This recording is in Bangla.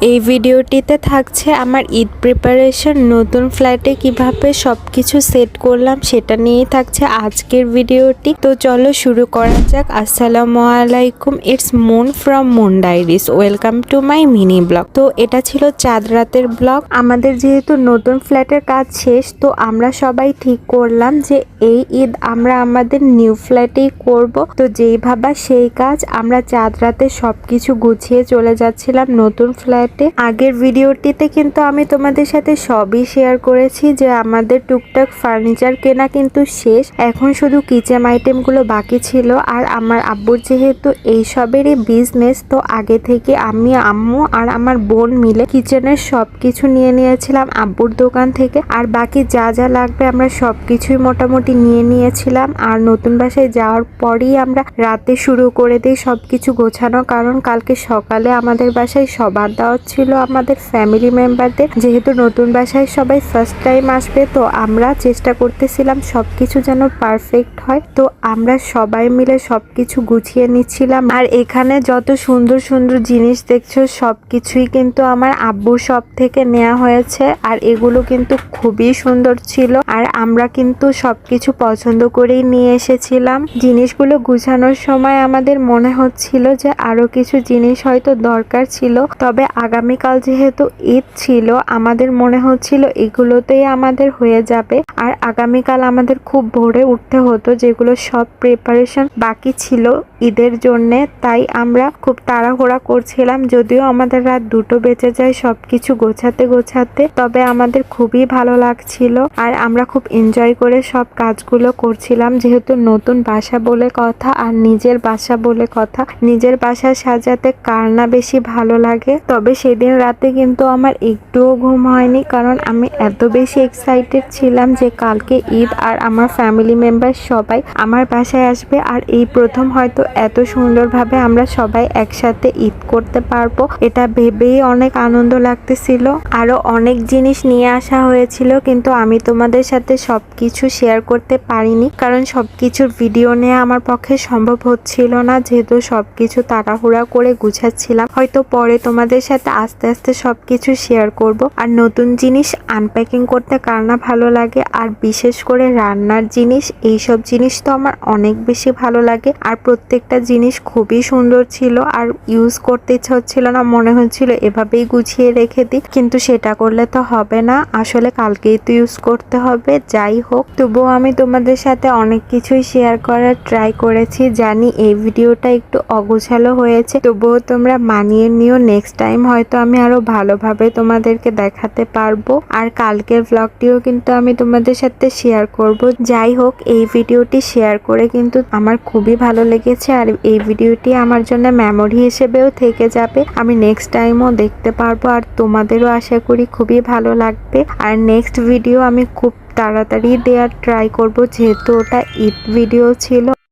এই ভিডিওটিতে থাকছে আমার ঈদ প্রিপারেশন, নতুন ফ্ল্যাটে কিভাবে সবকিছু সেট করলাম সেটা নিয়েই থাকছে আজকের ভিডিওটি। তো চলো শুরু করা যাক। আসসালামু আলাইকুম, it's moon from moon diaries, welcome to my mini blog. তো এটা ছিল চাঁদ রাতের ব্লগ। আমাদের যেহেতু নতুন ফ্ল্যাটের কাজ শেষ, তো আমরা সবাই ঠিক করলাম যে এই ঈদ আমরা আমাদের নিউ ফ্ল্যাটেই করব। তো যেই ভাবা সেই কাজ, আমরা চাঁদ রাতে সবকিছু গুছিয়ে চলে যাচ্ছিলাম নতুন ফ্ল্যাট। আগের ভিডিওটিতে কিন্তু আমি তোমাদের সাথে সবই শেয়ার করেছি যে আমাদের টুকটাক ফার্নিচার কেনা কিন্তু শেষ, এখন শুধু কিচেন আইটেমগুলো বাকি ছিল। আর আমার আব্বুর যেহেতু এইসবেরই বিজনেস, তো আগে থেকে আমি, আম্মু আর আমার বোন মিলে কিচেনের সবকিছু নিয়ে নিয়েছিলাম আব্বুর দোকান থেকে। আর বাকি যা যা লাগবে আমরা সবকিছুই মোটামুটি নিয়ে নিয়েছিলাম। আর নতুন বাসায় যাওয়ার পরই আমরা রাতে শুরু করে দিই সবকিছু গোছানো, কারণ কালকে সকালে আমাদের বাসায় সবার দাওয়াত ছিল আমাদের ফ্যামিলি মেম্বারদের। যেহেতু নতুন বাসায় সবাই ফার্স্ট টাইম আসবে, তো আমরা চেষ্টা করতেছিলাম সবকিছু যেন পারফেক্ট হয়। তো আমরা সবাই মিলে সবকিছু গুছিয়ে নিচ্ছিলাম। আর এখানে যত সুন্দর সুন্দর জিনিস দেখছো সবকিছুই কিন্তু আমার আব্বুর শপ থেকে নেওয়া হয়েছে। আর এগুলো কিন্তু খুবই সুন্দর ছিল, আর আমরা কিন্তু সবকিছু পছন্দ করেই নিয়ে এসেছিলাম। জিনিসগুলো গুছানোর সময় আমাদের মনে হচ্ছিল যে আরো কিছু জিনিস হয়তো দরকার ছিল, তবে আগামীকাল যেহেতু ঈদ ছিল আমাদের মনে হচ্ছিল এগুলোতেই আমাদের হয়ে যাবে। আর আগামীকাল আমাদের খুব ভোরে উঠতে হতো, যেগুলো সব প্রিপারেশন বাকি ছিল ঈদের জন্য। তাই আমরা খুব তাড়াহুড়া করছিলাম, যদিও আমাদের রাত 2টো বেজে যায় সবকিছু গোছাতে গোছাতে। তবে আমাদের খুবই ভালো লাগছিল, আর আমরা খুব এনজয় করে সব কাজগুলো করছিলাম। যেহেতু নতুন বাসা বলে কথা, আর নিজের বাসা বলে কথা, নিজের বাসা সাজাতে কার না বেশি ভালো লাগে। তবে সেদিন রাতে কিন্তু আমার একটুও ঘুম হয়নি, কারণ আমি এত বেশি এক্সাইটেড ছিলাম যে কালকে ঈদ আর আমার ফ্যামিলি মেম্বার সবাই আমার বাসায় আসবে। আর এই প্রথম হয়তো এত সুন্দরভাবে আমরা সবাই একসাথে ঈদ করতে পারবো, এটা ভেবেই অনেক আনন্দ লাগতেছিল। আরো অনেক জিনিস নিয়ে আসা হয়েছিল, কিন্তু আমি তোমাদের সাথে সবকিছু শেয়ার করতে পারিনি, কারণ সবকিছুর ভিডিও নেওয়া আমার পক্ষে সম্ভব হচ্ছিল না, যেহেতু সবকিছু তাড়াহুড়া করে গুছাচ্ছিলাম। হয়তো পরে তোমাদের সাথে আস্তে আস্তে সবকিছু শেয়ার করব। আর নতুন জিনিস আনপ্যাকিং করতে কার না ভালো লাগে, আর বিশেষ করে রান্নার জিনিস, এইসব জিনিস তো আমার অনেক বেশি ভালো লাগে। আর প্রত্যেকটা জিনিস খুবই সুন্দর ছিল, আর ইউজ করতে ইচ্ছা হচ্ছিল না, মনে হচ্ছিল এভাবেই গুছিয়ে রেখে দিই, কিন্তু সেটা করলে তো হবে না, আসলে কালকেই তো ইউজ করতে হবে। যাই হোক, তবুও আমি তোমাদের সাথে অনেক কিছুই শেয়ার করার ট্রাই করেছি। জানি এই ভিডিওটা একটু অগোছালো হয়েছে, তবুও তোমরা মানিয়ে নিও। নেক্সট টাইম হয়তো আমি আরো ভালোভাবে তোমাদেরকে দেখাতে পারবো। আর কালকের ব্লগটিও কিন্তু আমি তোমাদের সাথে শেয়ার করব। যাই হোক, এই ভিডিওটি শেয়ার করে কিন্তু আমার খুবই ভালো লেগেছে, আর এই ভিডিওটি আমার জন্য মেমোরি হিসেবেও থেকে যাবে। আমি নেক্সট টাইমও দেখতে পারবো, আর তোমাদেরও আশা করি খুবই ভালো লাগবে। আর নেক্সট ভিডিও আমি খুব তাড়াতাড়ি দেওয়ার ট্রাই করব, যেহেতু ওটা ঈদ ভিডিও ছিল।